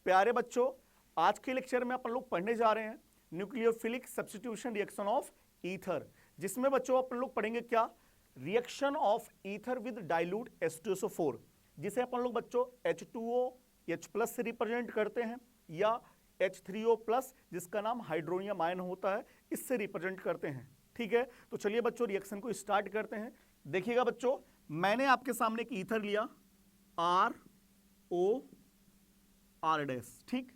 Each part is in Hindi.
प्यारे बच्चों, आज के लेक्चर में अपन लोग पढ़ने जा रहे हैं nucleophilic substitution reaction of ether, जिसमें बच्चों अपन लोग पढ़ेंगे क्या, reaction of ether with dilute H2SO4, जिसे अपन लोग बच्चों H2O H+ से रिप्रेजेंट करते हैं या H3O+ जिसका नाम हाइड्रोनियम आयन होता है, इससे रिप्रेजेंट करते हैं। ठीक है, तो चलिए बच्चों रिएक्शन को स्टार्ट करते हैं। देखिएगा बच्चों, मैंने आपके सामने एक ईथर लिया ROR-, ठीक।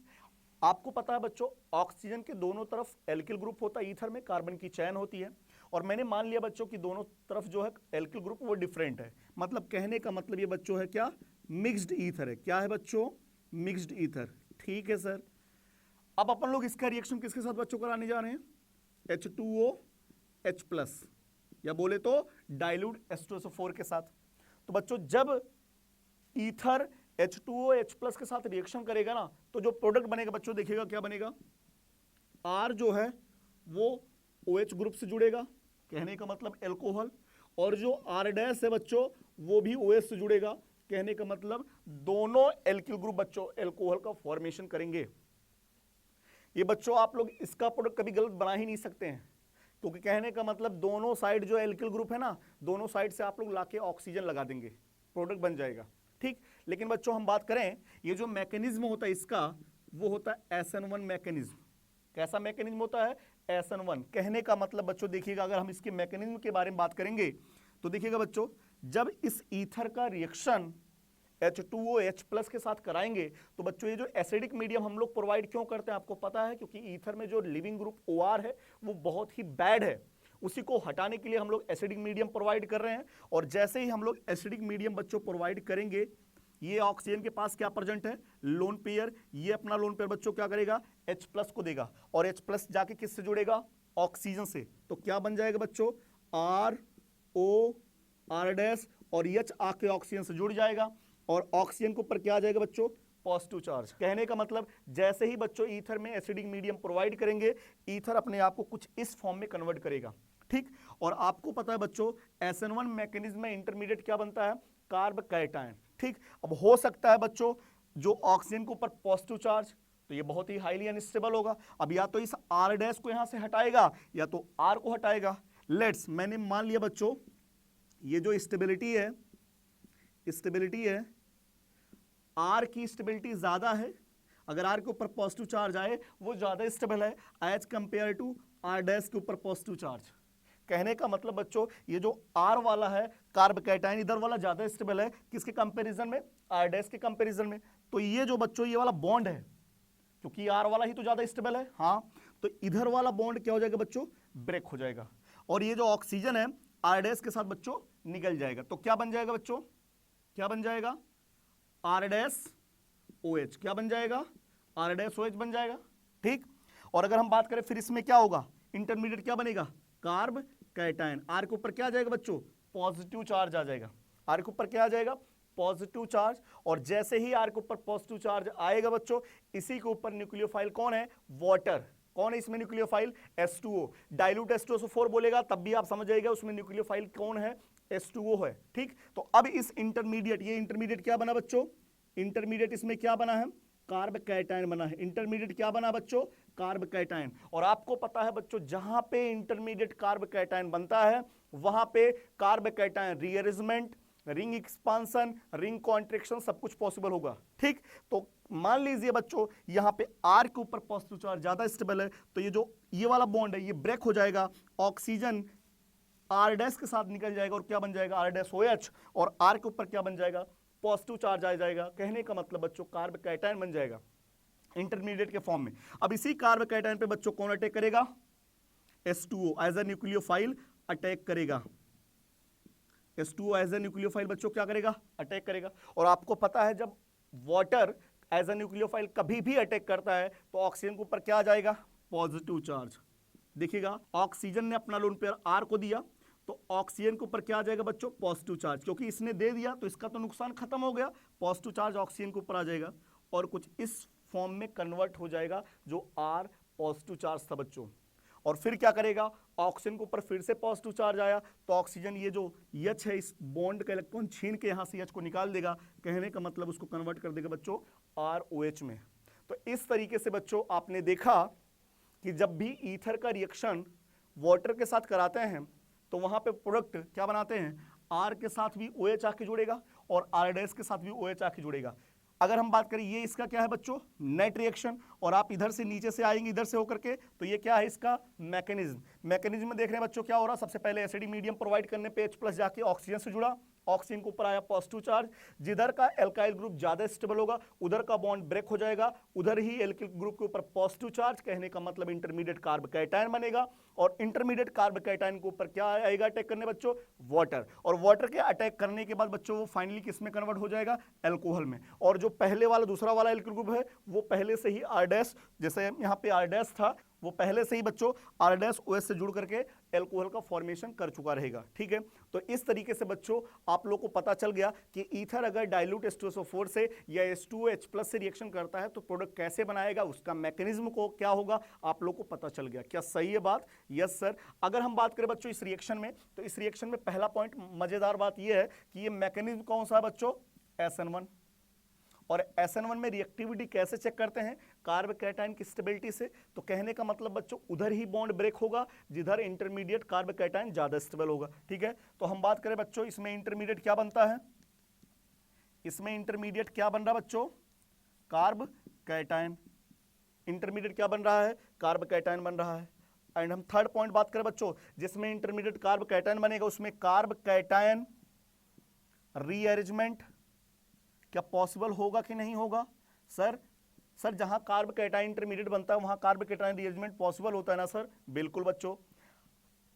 आपको पता है बच्चों, ऑक्सीजन के दोनों तरफ एल्किल ग्रुप होता है, ईथर में कार्बन की चैन होती है, और मैंने मान लिया बच्चों कि दोनों तरफ जो है एल्किल ग्रुप वो डिफरेंट है। मतलब कहने का मतलब ये बच्चों है क्या, मिक्स्ड ईथर है। क्या है बच्चों, मिक्स्ड ईथर। ठीक है सर। अब अपन लोग इसका रिएक्शन किसके साथ बच्चों कराने जा रहे हैं, H2O H+, या बोले तो डाइल्यूट H2SO4 के साथ। तो बच्चों जब ईथर H2O H+ के साथ रिएक्शन करेगा ना, तो जो प्रोडक्ट बनेगा बच्चों देखिएगा क्या बनेगा, R जो है वो OH ग्रुप से जुड़ेगा, कहने का मतलब एल्कोहल, और जो R' है बच्चों वो भी OH से जुड़ेगा, कहने का मतलब दोनों एल्किल ग्रुप बच्चों एल्कोहल का फॉर्मेशन करेंगे। ये बच्चों आप लोग इसका प्रोडक्ट कभी गलत बना ही नहीं सकते हैं, क्योंकि कहने का मतलब दोनों साइड जो एल्किल ग्रुप है ना, दोनों साइड से आप लोग लाके ऑक्सीजन लगा देंगे, प्रोडक्ट बन जाएगा। ठीक। लेकिन बच्चों हम बात करें, ये जो मैकेनिज्म होता है इसका, वो होता है SN1 मैकेनिज्म। कैसा मैकेनिज्म होता है, SN1। कहने का मतलब बच्चों देखिएगा, अगर हम इसके मैकेनिज्म के बारे में बात करेंगे तो देखिएगा बच्चों, जब इस ईथर का रिएक्शन H2O H+ के साथ कराएंगे तो बच्चों ये जो एसिडिक मीडियम हम लोग प्रोवाइड क्यों करते हैं आपको पता है, क्योंकि ईथर में जो लिविंग ग्रुप OR है वो बहुत ही बैड है, उसी को हटाने के लिए हम लोग एसिडिक मीडियम प्रोवाइड कर रहे हैं। और जैसे ही हम लोग एसिडिक मीडियम बच्चों प्रोवाइड करेंगे, ये ऑक्सीजन के पास क्या प्रेजेंट है, लोन पेयर, ये अपना लोन पेयर बच्चों क्या करेगा, H+ को देगा, और H+ जाके किससे जुड़ेगा, ऑक्सीजन से। तो क्या बन जाएगा बच्चों, ROR', और H आके ऑक्सीजन से जुड़ जाएगा, और ऑक्सीजन के ऊपर क्या आ जाएगा बच्चों, पॉजिटिव चार्ज। कहने का मतलब जैसे ही बच्चों ईथर में एसिडिक मीडियम प्रोवाइड करेंगे, ईथर अपने आप को कुछ इस फॉर्म में कन्वर्ट करेगा। ठीक। और आपको पता है बच्चों, SN1 मैकेनिज्म में इंटरमीडिएट क्या बनता है, कार्ब कैटायन। ठीक। अब हो सकता है बच्चों जो ऑक्सीजन के ऊपर पॉजिटिव चार्ज, तो ये बहुत ही हाईली अनस्टेबल होगा। अब या तो इस R' को यहां से हटाएगा या तो R को हटाएगा। लेट्स, मैंने मान लिया बच्चों ये जो स्टेबिलिटी है R की स्टेबिलिटी ज्यादा है, अगर R के ऊपर पॉजिटिव चार्ज आए वो ज्यादा स्टेबल है एज कंपेयर टू R' के ऊपर पॉजिटिव चार्ज। कहने का मतलब बच्चों ये जो R वाला है कार्ब कैटायन, इधर वाला ज्यादा स्टेबल है, किसके कंपैरिजन में, R' के कंपैरिजन में। तो ये जो बच्चों ये वाला बॉन्ड है, क्योंकि R वाला ही तो ज्यादा स्टेबल है, हाँ, तो इधर वाला बॉन्ड क्या हो जाएगा बच्चों, ब्रेक हो जाएगा, और ये जो ऑक्सीजन है R' के साथ बच्चों निकल जाएगा। तो क्या बन जाएगा बच्चों, क्या बन जाएगा, R'OH, क्या बन जाएगा, R'OH बन जाएगा। ठीक। और अगर हम बात करें फिर इसमें क्या होगा, इंटरमीडिएट क्या बनेगा, कार्ब कैटायन। R के ऊपर क्या आ जाएगा बच्चों, पॉजिटिव चार्ज आ जाएगा, R के ऊपर क्या आ जाएगा, पॉजिटिव चार्ज। और जैसे ही R के ऊपर पॉजिटिव चार्ज आएगा बच्चों, इसी के ऊपर न्यूक्लियोफाइल कौन है, वाटर। कौन है इसमें न्यूक्लियोफाइल, H2O। डाइल्यूट H2SO4 बोलेगा तब भी आप समझ जाइएगा उसमें न्यूक्लियोफाइल कौन है, H2O है। ठीक। तो अब इस इंटरमीडिएट, ये इंटरमीडिएट क्या बना बच्चों, इंटरमीडिएट इसमें क्या बना है, कार्ब कैटायन बना है। इंटरमीडिएट क्या बना बच्चों, कार्ब कैटायन। और आपको पता है बच्चों जहां पे इंटरमीडिएट कार्ब कैटायन बनता है वहां पे carb cation rearrangement, ring expansion, ring contraction सब कुछ पॉसिबल होगा। ठीक। तो मान लीजिए बच्चों यहां पे R के ऊपर पॉजिटिव चार्ज ज्यादा स्टेबल है, तो ये जो ये वाला बॉन्ड है ये ब्रेक हो जाएगा, ऑक्सीजन R' के साथ निकल जाएगा, और क्या बन जाएगा, R'OH, और R के ऊपर क्या बन जाएगा, पॉजिटिव चार्ज आ जाएगा। कहने का मतलब बच्चों कार्ब कैटायन बन जाएगा इंटरमीडिएट के फॉर्म में। अब इसी कार्ब कैटायन पे बच्चों कौन अटैक करेगा, H2O as a nucleophile attack करेगा। H2O एज ए न्यूक्लियोफाइल बच्चों क्या करेगा, अटैक करेगा। और आपको पता है जब वाटर एज ए न्यूक्लियोफाइल कभी भी अटैक करता है तो ऑक्सीजन के ऊपर क्या आ जाएगा, पॉजिटिव चार्ज। देखिएगा ऑक्सीजन ने अपना लोन पेयर R को दिया, तो ऑक्सीजन के ऊपर क्या आ जाएगा बच्चों, पॉजिटिव चार्ज, क्योंकि इसने दे दिया तो इसका तो नुकसान खत्म हो गया, पॉजिटिव चार्ज ऑक्सीजन के ऊपर आ जाएगा और कुछ इस फॉर्म में कन्वर्ट हो जाएगा जो R पॉजिटिव चार्ज था बच्चों। और फिर क्या करेगा, ऑक्सीजन के ऊपर फिर से पॉजिटिव चार्ज आया तो ऑक्सीजन ये जो H है इस बॉन्ड का इलेक्ट्रॉन छीन के यहां से H को निकाल देगा, कहने का मतलब उसको कन्वर्ट कर देगा बच्चों ROH में। तो इस तरीके से बच्चों आपने देखा कि जब भी ईथर का रिएक्शन वाटर के साथ कराते हैं तो वहां पे प्रोडक्ट क्या बनाते हैं, आर के साथ भी OH आके जुड़ेगा और आर डैश के साथ भी OH आके जुड़ेगा। अगर हम बात करें ये इसका क्या है बच्चों, नेट रिएक्शन, और आप इधर से नीचे से आएंगे इधर से होकर के, तो ये क्या है इसका मैकेनिज्म में देख रहे हैं बच्चों क्या हो रहा है। सबसे पहले एसिडिक मीडियम प्रोवाइड करने पे H+ जाके ऑक्सीजन से जुड़ा, ऑक्सीजन के ऊपर आया पॉजिटिव चार्ज, जिधर का एल्काइल ग्रुप ज्यादा स्टेबल होगा उधर का बॉन्ड ब्रेक हो जाएगा, उधर ही एल्किल ग्रुप के ऊपर पॉजिटिव चार्ज, कहने का मतलब इंटरमीडिएट कार्ब कैटायन बनेगा, और इंटरमीडिएट कार्ब कैटायन के ऊपर क्या आएगा अटैक करने बच्चों, वाटर, और वाटर के अटैक करने के बाद बच्चों वो फाइनली किस में कन्वर्ट हो जाएगा, एल्कोहल में। और जो पहले वाला दूसरा वाला एल्किल ग्रुप है वो पहले से ही आर डैश, जैसे यहाँ पे आर डैश था वो पहले से ही बच्चों आर डैश OH से जुड़ करके एल्कोहल का फॉर्मेशन कर चुका रहेगा। ठीक है, तो इस तरीके से बच्चों आप लोग को पता चल गया कि ईथर अगर डाइल्यूट H2SO4 से या H2OH+ से रिएक्शन करता है तो प्रोडक्ट कैसे बनाएगा, उसका मैकेनिज्म को क्या होगा, आप लोग को पता चल गया। क्या सही है बात? Yes sir. अगर हम बात करें बच्चों इस रिएक्शन में, तो इस रिएक्शन में पहला पॉइंट मजेदार बात यह है कि ये मैकेनिज्म कौन सा है बच्चों, SN1। और SN1 में रिएक्टिविटी कैसे चेक करते हैं, कार्ब कैटायन की स्टेबिलिटी से। तो कहने का मतलब बच्चों उधर ही बॉन्ड ब्रेक होगा जिधर इंटरमीडिएट कार्ब कैटायन ज्यादा स्टेबल होगा। ठीक है, तो हम बात करें बच्चों इसमें इंटरमीडिएट क्या बनता है, इसमें इंटरमीडिएट क्या बन रहा है बच्चों, कार्ब कैटायन। इंटरमीडिएट क्या बन रहा है, कार्ब कैटायन बन रहा है। एंड हम थर्ड पॉइंट बात करें बच्चों, जिसमें इंटरमीडिएट कार्ब कैटायन बनेगा उसमें कार्ब कैटायन रीअरेंजमेंट क्या पॉसिबल होगा कि नहीं होगा? सर जहां कार्ब कैटायन इंटरमीडिएट बनता है वहां कार्ब कैटायन रीअरेंजमेंट पॉसिबल होता है ना सर? बिल्कुल बच्चों।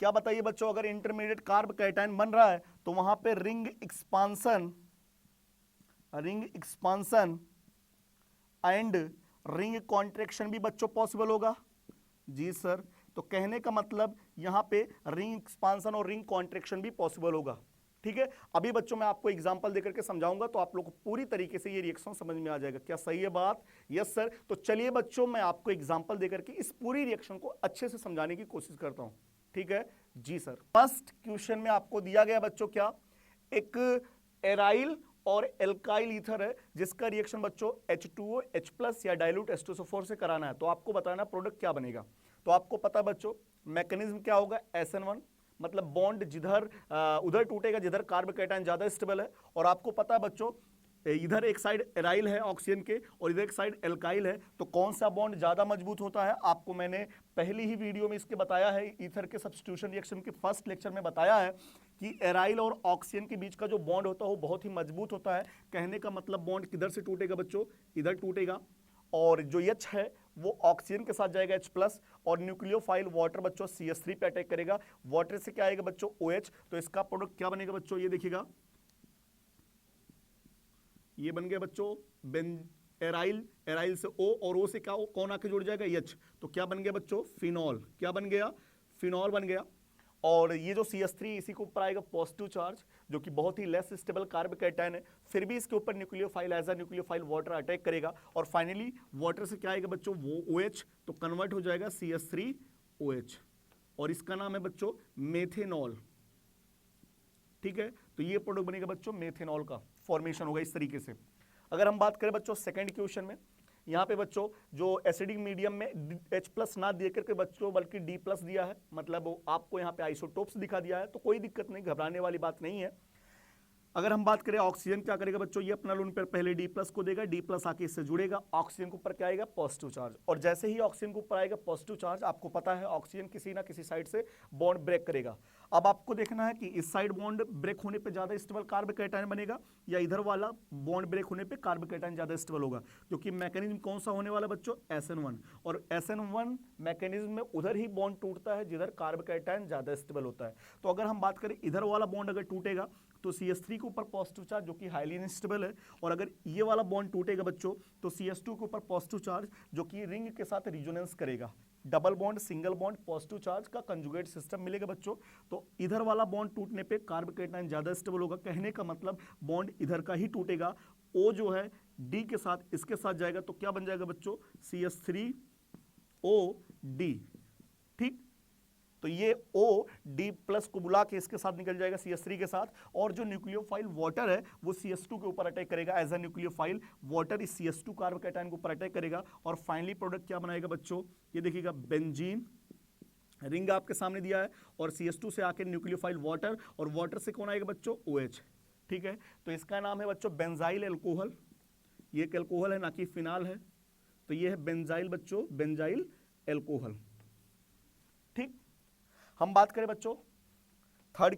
क्या बताइए बच्चों, अगर इंटरमीडिएट कार्ब कैटायन बन रहा है तो वहां पे ring expansion and ring contraction भी बच्चों पॉसिबल होगा। जी सर, तो कहने का मतलब यहां पे रिंग एक्सपांसन और रिंग कॉन्ट्रैक्शन भी पॉसिबल होगा। ठीक है, अभी बच्चों मैं आपको एग्जांपल देकर के समझाऊंगा तो आप लोग को पूरी तरीके से ये रिएक्शन समझ में आ जाएगा। क्या सही है बात? Yes sir. तो चलिए बच्चों मैं आपको एग्जांपल देकर के इस पूरी रिएक्शन को अच्छे से समझाने की कोशिश करता हूं। ठीक है जी सर। फर्स्ट क्वेश्चन में आपको दिया गया बच्चों क्या, एक एराइल और एल्काइल ईथर है जिसका रिएक्शन बच्चों H2OH+ या डाइल्यूट H2SO4 से कराना है। तो आपको बताना प्रोडक्ट क्या बनेगा। तो आपको पता बच्चों मैकेनिज्म क्या होगा, SN1, मतलब बॉन्ड जिधर उधर टूटेगा जिधर कार्ब कैटायन ज्यादा स्टेबल है। और आपको पता है बच्चों इधर एक साइड एराइल है ऑक्सीजन के और इधर एक साइड एल्काइल है, तो कौन सा बॉन्ड ज्यादा मजबूत होता है? आपको मैंने पहली ही वीडियो में इसके बताया है, ईथर के सब्स्टिट्यूशन रिएक्शन के फर्स्ट लेक्चर में बताया है कि एराइल और ऑक्सीजन के बीच का जो बॉन्ड होता है वो बहुत ही मजबूत होता है। कहने का मतलब बॉन्ड किधर से टूटेगा बच्चों, इधर टूटेगा, और जो H है वो ऑक्सीजन के साथ जाएगा H+, और न्यूक्लियोफाइल वाटर बच्चों CH3 पे अटैक करेगा। वाटर से क्या आएगा बच्चों, OH। तो इसका प्रोडक्ट क्या बनेगा बच्चों, ये देखिएगा, ये बन गया बच्चों एराइल, एराइल से O और O से क्या कौन आके जुड़ जाएगा, H। तो क्या बन गया बच्चों, फिनॉल। क्या बन गया, फिनॉल बन गया। और ये जो CH3 इसी के ऊपर आएगा पॉजिटिव चार्ज, जो कि बहुत ही लेस स्टेबल कार्ब कैटायन है, फिर भी इसके ऊपर nucleophile as a nucleophile water attack करेगा, और फाइनली वाटर से क्या आएगा बच्चों, वो OH, तो कन्वर्ट हो जाएगा CH3OH, और इसका नाम है बच्चों मेथेनॉल। ठीक है, तो ये प्रोडक्ट बनेगा बच्चों मेथेनॉल का फॉर्मेशन होगा इस तरीके से। अगर हम बात करें बच्चों सेकंड क्वेश्चन में, यहाँ पे बच्चों जो एसिडिक मीडियम में H+ ना दे करके बच्चों बल्कि D+ दिया है, मतलब आपको यहाँ पे आइसोटोप्स दिखा दिया है, तो कोई दिक्कत नहीं, घबराने वाली बात नहीं है। अगर हम बात करें ऑक्सीजन क्या करेगा बच्चों, ये अपना लोन पर पहले D+ को देगा, D+ आके इससे जुड़ेगा, ऑक्सीजन के ऊपर क्या आएगा, पॉजिटिव चार्ज, और जैसे ही ऑक्सीजन के ऊपर आएगा पॉजिटिव चार्ज, आपको पता है ऑक्सीजन किसी ना किसी साइड से बॉन्ड ब्रेक करेगा। अब आपको देखना है कि इस साइड बॉन्ड ब्रेक होने पे ज्यादा स्टेबल कार्ब कैटायन बनेगा या इधर वाला बॉन्ड ब्रेक होने पे कार्ब कैटायन ज्यादा स्टेबल होगा, क्योंकि मैकेनिज्म कौन सा होने वाला बच्चों, SN1, और SN1 मैकेनिज्म में उधर ही बॉन्ड टूटता है जिधर कार्ब कैटायन ज्यादा स्टेबल होता है। तो अगर हम बात करें इधर वाला बॉन्ड अगर टूटेगा तो CH3 के ऊपर पॉजिटिव चार्ज जो कि हाईली अनस्टेबल है, और अगर ये वाला बॉन्ड टूटेगा बच्चों तो CH2 के ऊपर पॉजिटिव चार्ज जो कि रिंग के साथ रिजोनेंस करेगा, double bond single bond positive charge का कंजुगेट सिस्टम मिलेगा बच्चों। तो इधर वाला बॉन्ड टूटने पे कार्ब कैटायन ज्यादा स्टेबल होगा, कहने का मतलब बॉन्ड इधर का ही टूटेगा, O जो है D के साथ इसके साथ जाएगा, तो क्या बन जाएगा बच्चों, CH3OD। ठीक, तो ये OD+ को बुला के इसके साथ निकल जाएगा CH3 के साथ, और जो न्यूक्लियोफाइल वाटर है वो CH2 के ऊपर अटैक करेगा। एज अ न्यूक्लियोफाइल वाटर इस CH2 कार्ब कैटायन के ऊपर अटैक करेगा और फाइनली प्रोडक्ट क्या बनाएगा बच्चों, ये देखिएगा बेंजीन रिंग आपके सामने दिया है, और CH2 से आके न्यूक्लियोफाइल वाटर, और वाटर से कौन आएगा बच्चों, OH। ठीक है, तो इसका नाम है बच्चों बेंजाइल एल्कोहल। ये एक एल्कोहल है ना कि फिनाल है, तो ये है बेंजाइल बच्चों, बेंजाइल एल्कोहल। ठीक, हम बात करें बच्चों थर्ड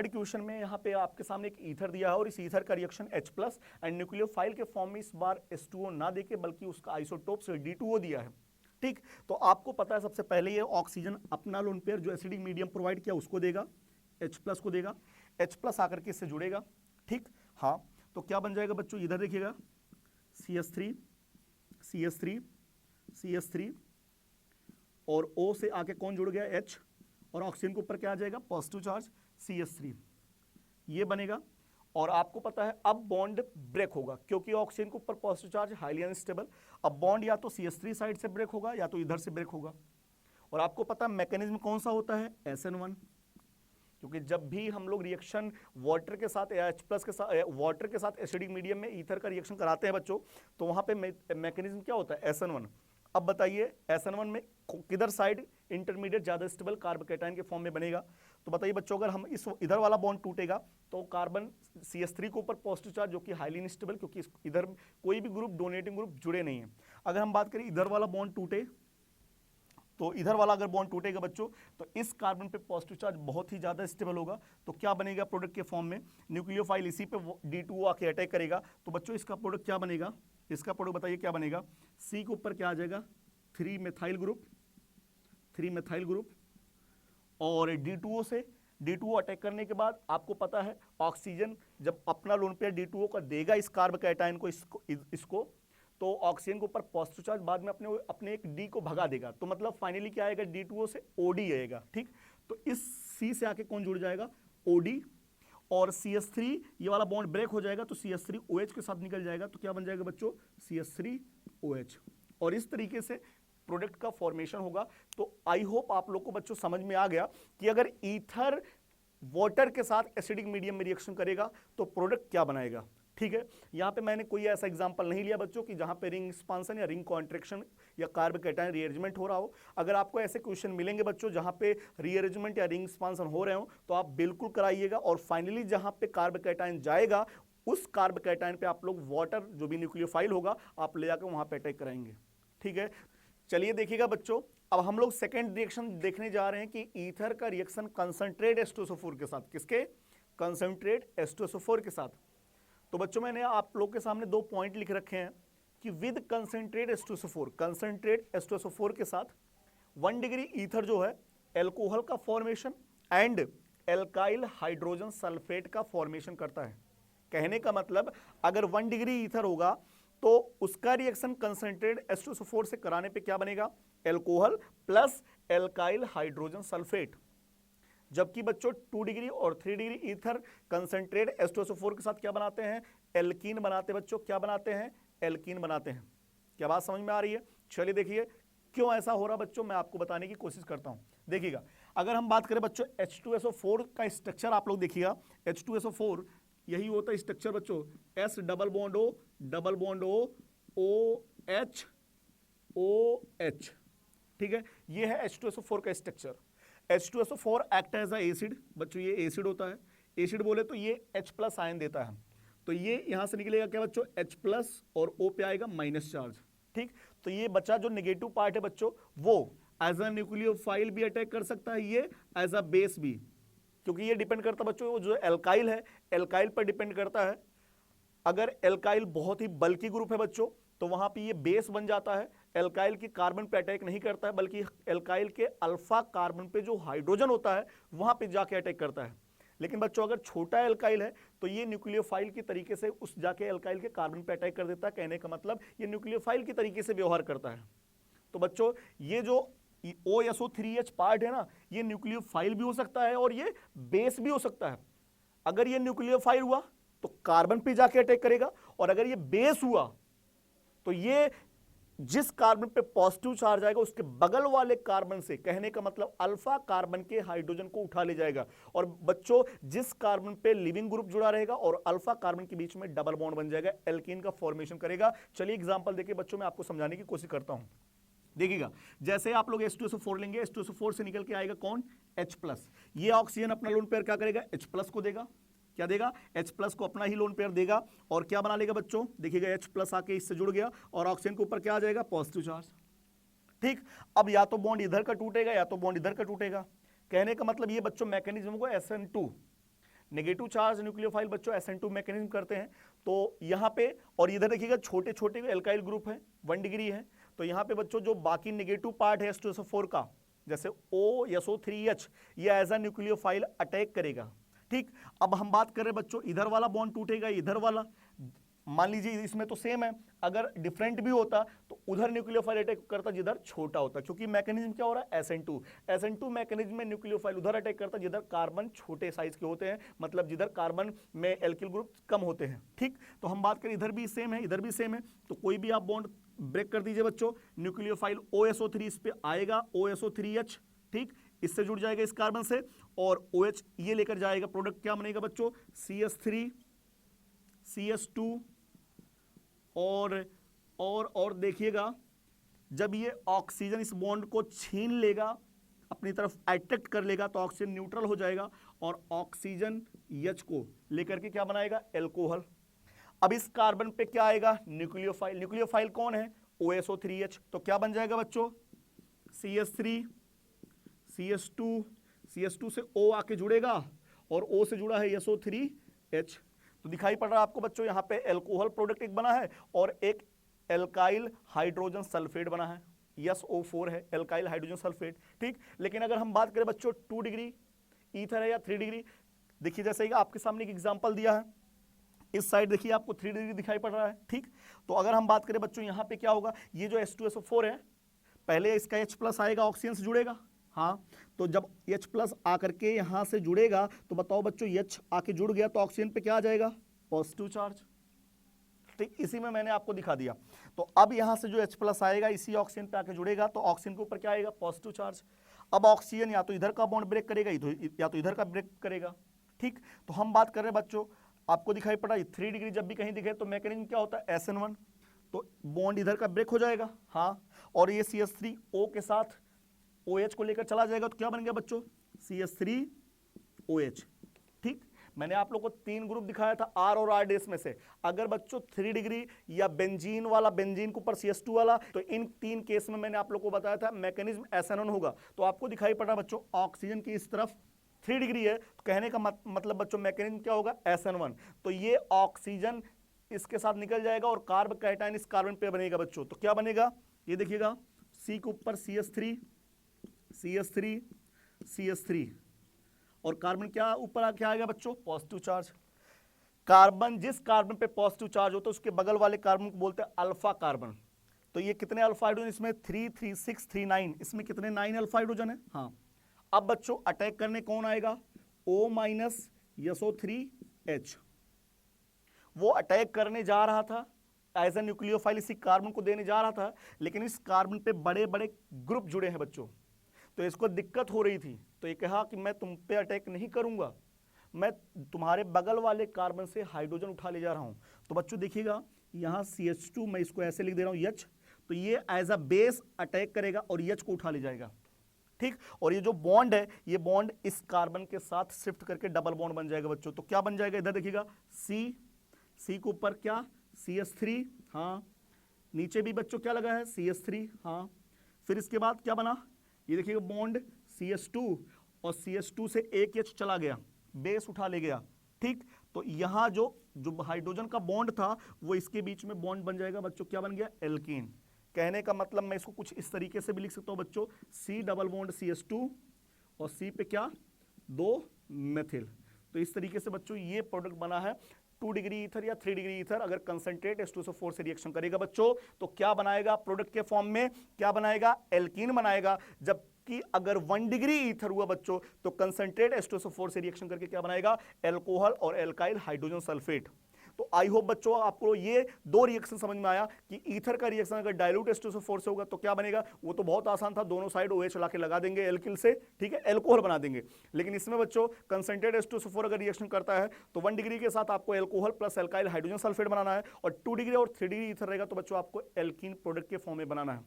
क्वेश्चन में यहाँ पे आपके सामने एक ईथर दिया है, और इस ईथर का रिएक्शन H+ एंड न्यूक्लियोफाइल के फॉर्म में इस बार H2O ना देके बल्कि उसका आइसोटोप से D2O दिया है। ठीक, तो आपको पता है सबसे पहले ये ऑक्सीजन अपना लोन पेयर जो एसिडिक मीडियम प्रोवाइड किया उसको देगा, H+ को देगा, H+ आकर के इससे जुड़ेगा। ठीक, हाँ, तो क्या बन जाएगा बच्चों, इधर देखिएगा CH3 CH3 CH3 और O से आके कौन जुड़ गया, H, और ऑक्सीजन के ऊपर क्या आ जाएगा, पॉजिटिव चार्ज CH3, ये बनेगा। और आपको पता है अब बॉन्ड ब्रेक होगा क्योंकि ऑक्सीजन के ऊपर पॉजिटिव चार्ज हाईली अनस्टेबल। अब बॉन्ड या तो CH3 साइड से ब्रेक होगा या तो इधर से ब्रेक होगा। और आपको पता है मैकेनिज्म कौन सा होता है, SN1, क्योंकि जब भी हम लोग रिएक्शन वाटर के साथ या H+ के साथ, वाटर के साथ एसिडिक मीडियम में ईथर का रिएक्शन कराते हैं बच्चों, तो वहां पे मैकेनिज्म क्या होता है, SN1। अब बताइए SN1 में किधर साइड इंटरमीडिएट ज्यादा स्टेबल कार्ब कैटायन के फॉर्म में बनेगा। तो बताइए बच्चों, अगर हम इस इधर वाला बॉन्ड टूटेगा तो कार्बन CH3 के ऊपर पॉजिटिव चार्ज जो कि हाईली अनस्टेबल, क्योंकि इधर कोई भी ग्रुप डोनेटिंग ग्रुप जुड़े नहीं है। अगर हम बात करें इधर वाला बॉन्ड टूटे, तो इधर वाला अगर बॉन्ड टूटेगा बच्चों तो इस कार्बन पे पॉजिटिव चार्ज बहुत ही ज्यादा स्टेबल होगा, तो क्या बनेगा प्रोडक्ट के फॉर्म में, न्यूक्लियोफाइल इसी पे D2O आके अटैक करेगा। तो बच्चों इसका प्रोडक्ट क्या बनेगा, इसका प्रोडक्ट बताइए क्या बनेगा, C के ऊपर क्या आ जाएगा, 3 मेथाइल ग्रुप, और D2O से D2O अटैक करने के बाद आपको पता है ऑक्सीजन जब अपना लोन पेयर D2O का देगा इस कार्ब कैटायन को, इसको तो ऑक्सीजन के ऊपर पॉजिटिव चार्ज बाद में अपने एक D को भगा देगा, तो मतलब फाइनली क्या आएगा, D2O से OD आएगा। ठीक, तो इस C से आके कौन जुड़ जाएगा, OD, और CH3 ये वाला बॉन्ड ब्रेक हो जाएगा तो CH3OH के साथ निकल जाएगा, तो क्या बन जाएगा बच्चों, CH3OH, और इस तरीके से प्रोडक्ट का फॉर्मेशन होगा। तो आई होप आप लोग को बच्चों समझ में आ गया कि अगर ईथर वाटर के साथ एसिडिक मीडियम में रिएक्शन करेगा तो प्रोडक्ट क्या बनाएगा। ठीक है, यहां पे मैंने कोई ऐसा एग्जांपल नहीं लिया बच्चों कि जहां पे रिंग एक्सपांशन या रिंग कॉन्ट्रैक्शन या कार्ब कैटायन रीअरेंजमेंट हो रहा हो। अगर आपको ऐसे क्वेश्चन मिलेंगे बच्चों जहां पे रीअरेंजमेंट या रिंग एक्सपांशन हो रहे हो तो आप बिल्कुल कराइएगा, और फाइनली जहां पे कार्ब कैटायन जाएगा उस कार्ब कैटायन पे आप लोग वाटर जो भी न्यूक्लियोफाइल होगा आप ले जाकर वहां पे अटैक कराएंगे। ठीक है, चलिए देखिएगा बच्चों, अब हम लोग सेकेंड रिएक्शन देखने जा रहे हैं कि ईथर का रिएक्शन कंसंट्रेट H2SO4 के साथ, किसके, कंसंट्रेट H2SO4 के साथ। तो बच्चों मैंने आप लोग के सामने 2 पॉइंट लिख रखे हैं कि विद कंसंट्रेट H2SO4 के साथ 1 डिग्री ईथर जो है एल्कोहल का formation and alkyl hydrogen sulphate का फॉर्मेशन करता है। कहने का मतलब अगर 1 डिग्री ईथर होगा तो उसका रिएक्शन कंसंट्रेट H2SO4 से कराने पे क्या बनेगा, alcohol plus alkyl hydrogen sulphate. जबकि बच्चों 2 डिग्री और 3 डिग्री ईथर कंसंट्रेट H2SO4 के साथ क्या बनाते हैं, एल्कीन बनाते हैं बच्चों, क्या बनाते हैं, एल्कीन बनाते हैं। क्या बात समझ में आ रही है। चलिए देखिए क्यों ऐसा हो रहा बच्चों, मैं आपको बताने की कोशिश करता हूं। देखिएगा अगर हम बात करें बच्चों H2SO4 का स्ट्रक्चर आप लोग देखिएगा, H2SO4 यही होता है स्ट्रक्चर बच्चों, S double bond O OH OH। ठीक है, ये है H2SO4 का structure. H2SO4 act as a acid बच्चों, ये एसिड होता है, एसिड बोले तो ये H+ आयन देता है, तो ये यहां से निकलेगा क्या बच्चों, H+ और O पे आएगा माइनस चार्ज। ठीक, तो ये बचा जो नेगेटिव पार्ट है बच्चों वो एज अ न्यूक्लियोफाइल भी अटैक कर सकता है, ये एज अ बेस भी, क्योंकि ये डिपेंड करता है बच्चों जो एल्काइल है, एल्काइल पर डिपेंड करता है। अगर एल्काइल बहुत ही बल्की ग्रुप है बच्चों तो वहां पे ये बेस बन जाता है, एल्काइल की कार्बन पे अटैक नहीं करता है बल्कि एल्काइल के अल्फा कार्बन पे जो हाइड्रोजन होता है वहां पे जाके अटैक करता है। लेकिन बच्चों अगर छोटा एल्काइल है तो ये न्यूक्लियोफाइल की तरीके से उस जाके एल्काइल के कार्बन पे अटैक कर देता है। कहने का मतलब ये न्यूक्लियोफाइल की तरीके से व्यवहार करता है। तो बच्चों ये जो OSO3H पार्ट है ना, ये न्यूक्लियोफाइल भी हो सकता है और ये बेस भी हो सकता है। अगर ये न्यूक्लियोफाइल हुआ तो कार्बन पे जाके अटैक करेगा, और अगर ये बेस हुआ तो ये जिस कार्बन पे पॉजिटिव चार्ज आएगा उसके बगल वाले कार्बन से, कहने का मतलब अल्फा कार्बन के हाइड्रोजन को उठा ले जाएगा। और बच्चों जिस कार्बन पे लिविंग ग्रुप जुड़ा रहेगा और अल्फा कार्बन के बीच में डबल बॉन्ड बन जाएगा, एल्कीन का फॉर्मेशन करेगा। चलिए एग्जांपल देके बच्चों मैं आपको समझाने की कोशिश करता हूं। देखिएगा, जैसे आप लोग H2SO4 लेंगे, H2SO4 से निकल के आएगा कौन, H+। ये ऑक्सीजन अपना लोन पेयर क्या करेगा, H+ को देगा। क्या देगा, H+ को अपना ही लोन पेयर देगा और क्या बना लेगा बच्चों, देखिएगा H+ आके इससे जुड़ गया और ऑक्सीजन के ऊपर क्या आ जाएगा, पॉजिटिव चार्ज। ठीक, अब या तो बॉन्ड इधर का टूटेगा या तो बॉन्ड इधर का टूटेगा। कहने का मतलब ये बच्चों मैकेनिज्म को SN2, नेगेटिव चार्ज न्यूक्लियोफाइल बच्चों SN2 मैकेनिज्म करते हैं। तो यहाँ पे और इधर देखिएगा छोटे छोटे एल्काइल ग्रुप है, 1 डिग्री है। तो यहाँ पे बच्चों जो बाकी नेगेटिव पार्ट है H2SO4 का, जैसे OSO3H, ये एज अ न्यूक्लियोफाइल अटैक करेगा। ठीक, अब हम बात कर रहे हैं बच्चों इधर वाला बॉन्ड टूटेगा, इधर वाला मान लीजिए इसमें तो सेम है, अगर डिफरेंट भी होता तो उधर न्यूक्लियोफाइल अटैक करता जिधर छोटा होता, क्योंकि मैकेनिज्म क्या हो रहा है, SN2 मैकेनिज्म में न्यूक्लियोफाइल उधर अटैक करता जिधर कार्बन छोटे साइज के होते हैं, मतलब जिधर कार्बन में एल्किल ग्रुप कम होते हैं। ठीक, तो हम बात करें इधर भी सेम है, इधर भी सेम है, तो कोई भी आप बॉन्ड ब्रेक कर दीजिए बच्चों, न्यूक्लियोफाइल OSO3 इस पे आएगा, OSO3H, ठीक, इससे जुड़ जाएगा इस कार्बन से, और OH ये लेकर जाएगा, प्रोडक्ट क्या बनेगा बच्चों, CH3 CH2 और देखिएगा जब ये ऑक्सीजन इस बॉन्ड को छीन लेगा, अपनी तरफ अट्रैक्ट कर लेगा, तो ऑक्सीजन न्यूट्रल हो जाएगा और ऑक्सीजन H को लेकर के क्या बनाएगा, एल्कोहल। अब इस कार्बन पे क्या आएगा, न्यूक्लियोफाइल कौन है, OSO3H, तो क्या बन जाएगा बच्चों, CH3 CH2 से O आके जुड़ेगा और O से जुड़ा है SO3H। तो दिखाई पड़ रहा है आपको बच्चों, यहाँ पे एल्कोहल प्रोडक्ट एक बना है और एक एल्काइल हाइड्रोजन सल्फेट बना है, SO4 है, एल्काइल हाइड्रोजन सल्फेट। ठीक, लेकिन अगर हम बात करें बच्चों 2 डिग्री ईथर है या 3 डिग्री, देखिए जैसे ही आपके सामने एक एग्जांपल दिया है, इस साइड देखिए आपको 3 डिग्री दिखाई पड़ रहा है। ठीक, तो अगर हम बात करें बच्चों यहाँ पे क्या होगा, ये जो H2SO4 है, पहले इसका H+ आएगा, ऑक्सीजन से जुड़ेगा, हाँ, तो जब H+ आकर के यहां से जुड़ेगा तो बताओ बच्चों H आके जुड़ गया तो ऑक्सीजन पे क्या आ जाएगा, पॉजिटिव चार्ज। ठीक, इसी में मैंने आपको दिखा दिया। तो अब यहां से जो H+ आएगा इसी ऑक्सीजन पे आके जुड़ेगा तो ऑक्सीजन के ऊपर क्या आएगा, पॉजिटिव चार्ज। अब ऑक्सीजन या तो इधर का बॉन्ड ब्रेक करेगा या तो इधर का ब्रेक करेगा। ठीक, तो हम बात कर रहे हैं बच्चों, आपको दिखाई पड़ा 3 डिग्री जब भी कहीं दिखे तो मैकेनिज्म क्या होता है, SN1, तो बॉन्ड इधर का ब्रेक हो जाएगा, हाँ, और ये CH3O के साथ OH को लेकर चला जाएगा, तो क्या बन गया बच्चों, CH3OH। ठीक, मैंने आप लोग को 3 ग्रुप दिखाया था R और R डेस में से। अगर बच्चों 3 डिग्री या बेंजीन वाला, बेंजीन के ऊपर CH2 वाला, तो इन 3 केस में मैंने आप लोग को बताया था मैकेनिज्म SN1 होगा। तो आपको दिखाई पड़ा बच्चों ऑक्सीजन की इस तरफ 3 डिग्री है, तो कहने का मतलब बच्चों मैकेनिज्म क्या होगा, SN1। तो ये ऑक्सीजन इसके साथ निकल जाएगा और कार्ब कैटायन इस कार्बन पे बनेगा बच्चों, तो क्या बनेगा, ये देखिएगा C के ऊपर CH3 और कार्बन क्या ऊपर क्या आएगा बच्चों, पॉजिटिव चार्ज। कार्बन, जिस कार्बन पे पॉजिटिव चार्ज होता है उसके बगल वाले कार्बन को बोलते हैं अल्फा कार्बन। तो ये कितने अल्फा हाइड्रोजन इसमें, 3 3 6 3 9, इसमें कितने 9 अल्फा हाइड्रोजन है, हाँ। अब बच्चों अटैक करने कौन आएगा, O- SO3H, वो अटैक करने जा रहा था एज ए न्यूक्लियोफाइल, इसी कार्बन को देने जा रहा था, लेकिन इस कार्बन पे बड़े बड़े ग्रुप जुड़े हैं बच्चों, तो इसको दिक्कत हो रही थी, तो ये कहा कि मैं तुम पे अटैक नहीं करूंगा, मैं तुम्हारे बगल वाले कार्बन से हाइड्रोजन उठा ले जा रहा हूं। तो बच्चों देखिएगा यहाँ CH2, मैं इसको ऐसे लिख दे रहा हूं H, तो ये एज अ बेस अटैक करेगा और H को उठा ले जाएगा। ठीक, और ये जो बॉन्ड है, ये बॉन्ड इस कार्बन के साथ शिफ्ट करके डबल बॉन्ड बन जाएगा बच्चों। तो क्या बन जाएगा, इधर देखिएगा C के ऊपर क्या, CH3, हाँ, नीचे भी बच्चों क्या लगा है, CH3, हाँ, फिर इसके बाद क्या बना, ये देखिएगा बॉन्ड CH2 और CH2 से एक H चला गया, बेस उठा ले गया। ठीक, तो यहाँ जो हाइड्रोजन का बॉन्ड था वो इसके बीच में बॉन्ड बन जाएगा बच्चों, क्या बन गया, एल्कीन। कहने का मतलब मैं इसको कुछ इस तरीके से भी लिख सकता हूँ बच्चों, C डबल बॉन्ड CH2 और C पे क्या, 2 मेथिल। तो इस तरीके से बच्चों ये प्रोडक्ट बना है। 2 डिग्री ईथर या 3 डिग्री ईथर अगर कंसंट्रेट H2SO4 से रिएक्शन करेगा बच्चों तो क्या बनाएगा, प्रोडक्ट के फॉर्म में क्या बनाएगा, एल्कीन बनाएगा। जबकि अगर 1 डिग्री ईथर हुआ बच्चों तो कंसंट्रेट H2SO4 से रिएक्शन करके क्या बनाएगा, एल्कोहल और एल्काइल हाइड्रोजन सल्फेट। तो आई होप बच्चों आपको ये दो रिएक्शन समझ में आया कि ईथर का रिएक्शन अगर डाइल्यूट H2SO4 से होगा तो क्या बनेगा। वो तो बहुत आसान था, दोनों साइड OH ला के लगा देंगे एल्किल से, ठीक है, एल्कोहल बना देंगे। लेकिन इसमें बच्चों कंसंट्रेट H2SO4 अगर रिएक्शन करता है तो 1 डिग्री के साथ आपको alcohol plus alkyl hydrogen sulphate बनाना है, और 2 डिग्री और 3 डिग्री ईथर रहेगा तो बच्चों आपको एल्कीन प्रोडक्ट के फॉर्म में बनाना है।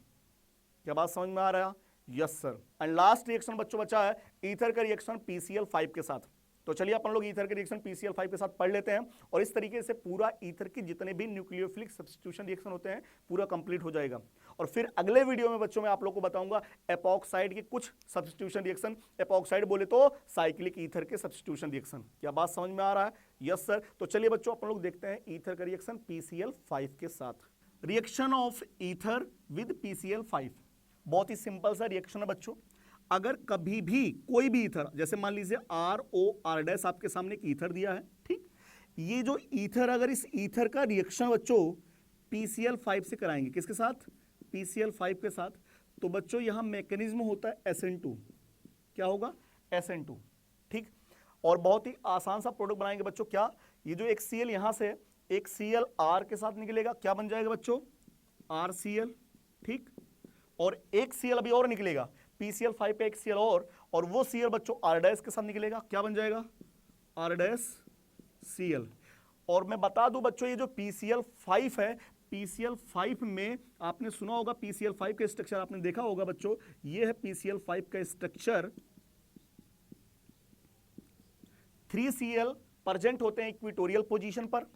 क्या बात समझ में आ रहा है? Yes sir. And last reaction बच्चों बचा है ईथर का रिएक्शन PCl5 के साथ। तो चलिए अपन लोग ईथर के रिएक्शन PCl5 के साथ पढ़ लेते हैं, और इस तरीके से पूरा ईथर के जितने भी न्यूक्लियोफिलिक सब्स्टिट्यूशन रिएक्शन होते हैं पूरा कंप्लीट हो जाएगा। और फिर अगले वीडियो में बच्चों मैं आप लोग को बताऊंगा एपॉक्साइड के कुछ सब्स्टिट्यूशन रिएक्शन। एपॉक्साइड बोले तो साइक्लिक ईथर के सब्स्टिट्यूशन रिएक्शन। क्या बात समझ में आ रहा है? Yes sir. तो चलिए बच्चों अपन लोग देखते हैं ईथर का रिएक्शन PCl5 के साथ। Reaction of ether with PCl5 बहुत ही सिंपल सा रिएक्शन है बच्चों। अगर कभी भी कोई भी ईथर, जैसे मान लीजिए ROR' आपके सामने एक ईथर दिया है, ठीक, ये जो ईथर, अगर इस ईथर का रिएक्शन बच्चों PCl5 से कराएंगे, किसके साथ? PCl5 के साथ, तो बच्चों यहां मैकेनिज्म होता है SN2। क्या होगा? SN2, ठीक। और बहुत ही आसान सा प्रोडक्ट बनाएंगे बच्चों। क्या? ये जो एक Cl यहां से एक Cl R के साथ निकलेगा, क्या बन जाएगा बच्चों? RCl, ठीक। और एक Cl अभी और निकलेगा, PCl5 पे एक Cl और वो Cl बच्चों R' के साथ निकलेगा, क्या बन जाएगा? R'(Cl). और मैं बता दूं बच्चों ये जो PCl5 है, PCl5 में आपने सुना होगा PCl5 का स्ट्रक्चर आपने देखा होगा बच्चों, ये है PCl5 का स्ट्रक्चर। 3 Cl प्रेजेंट होते हैं इक्वेटोरियल पोजीशन पर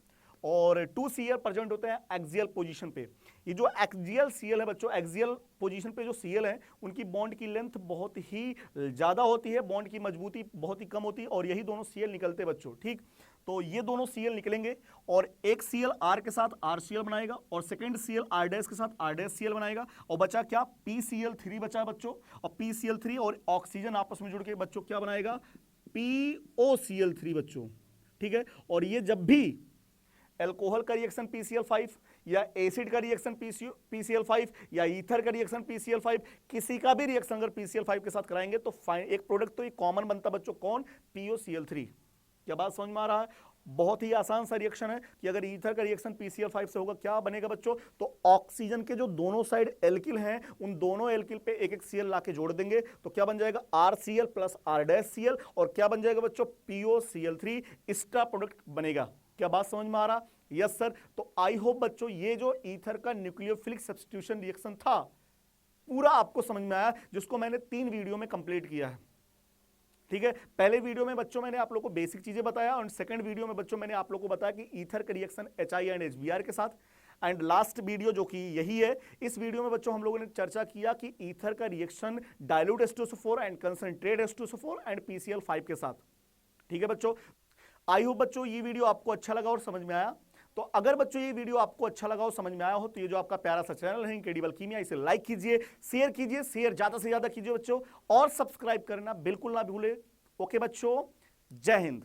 और 2 Cl प्रेजेंट होते हैं एक्सियल पोजीशन पे। ये जो एक्सियल Cl है बच्चों, एक्सियल पोजीशन पे जो Cl है उनकी बॉन्ड की लेंथ बहुत ही ज़्यादा होती है, बॉन्ड की मजबूती बहुत ही कम होती है, और यही दोनों Cl निकलते हैं बच्चों, ठीक। तो ये दोनों Cl निकलेंगे और एक Cl R के साथ RCl बनाएगा और सेकेंड Cl R' के साथ R'(Cl) बनाएगा, और बचा क्या? PCl3 बचा है बच्चों, और PCl3 और ऑक्सीजन आपस में जुड़ के बच्चों क्या बनाएगा? POCl3 बच्चों, ठीक है। और ये जब भी एल्कोहल का रिएक्शन PCl5 या एसिड का रिएक्शन PCl5 या ईथर का रिएक्शन PCl5, किसी का भी रिएक्शन अगर PCl5 के साथ कराएंगे तो एक प्रोडक्ट तो ये कॉमन बनता बच्चों, कौन? POCl3। क्या बात समझ में आ रहा है? बहुत ही आसान सा रिएक्शन है कि अगर ईथर का रिएक्शन PCl5 से होगा क्या बनेगा बच्चों? तो ऑक्सीजन के जो दोनों साइड एल्किल हैं उन दोनों एल्किल पे एक एक Cl ला के जोड़ देंगे, तो क्या बन जाएगा? RCl प्लस R'(Cl), और क्या बन जाएगा बच्चों? POCl3 इसका प्रोडक्ट बनेगा। क्या बात समझ में आ रहा? Yes sir. तो आई होप बच्चों ये जो ईथर का न्यूक्लियोफिलिक सब्स्टिट्यूशन रिएक्शन था पूरा आपको समझ में आया, जिसको मैंने 3 वीडियो में कंप्लीट किया है, ठीक है। पहले वीडियो में बच्चों मैंने आप लोगों को बेसिक चीजें बताया, और सेकंड वीडियो में बच्चों मैंने आप लोगों को बताया कि ईथर का रिएक्शन HI एंड HBr के साथ, एंड लास्ट वीडियो जो कि यही है, इस वीडियो में बच्चों हम लोगों ने चर्चा किया कि ईथर का reaction dilute H2SO4 and concentrate H2SO4 and PCl5 के साथ, ठीक है बच्चों। आई होप बच्चों ये वीडियो आपको अच्छा लगा और समझ में आया। तो अगर बच्चों ये वीडियो आपको अच्छा लगा और समझ में आया हो तो ये जो आपका प्यारा सा चैनल है इनक्रेडिबल कीमिया, इसे लाइक कीजिए, शेयर ज्यादा से ज्यादा कीजिए बच्चों, और सब्सक्राइब करना बिल्कुल ना भूले। ओके बच्चों, जय हिंद।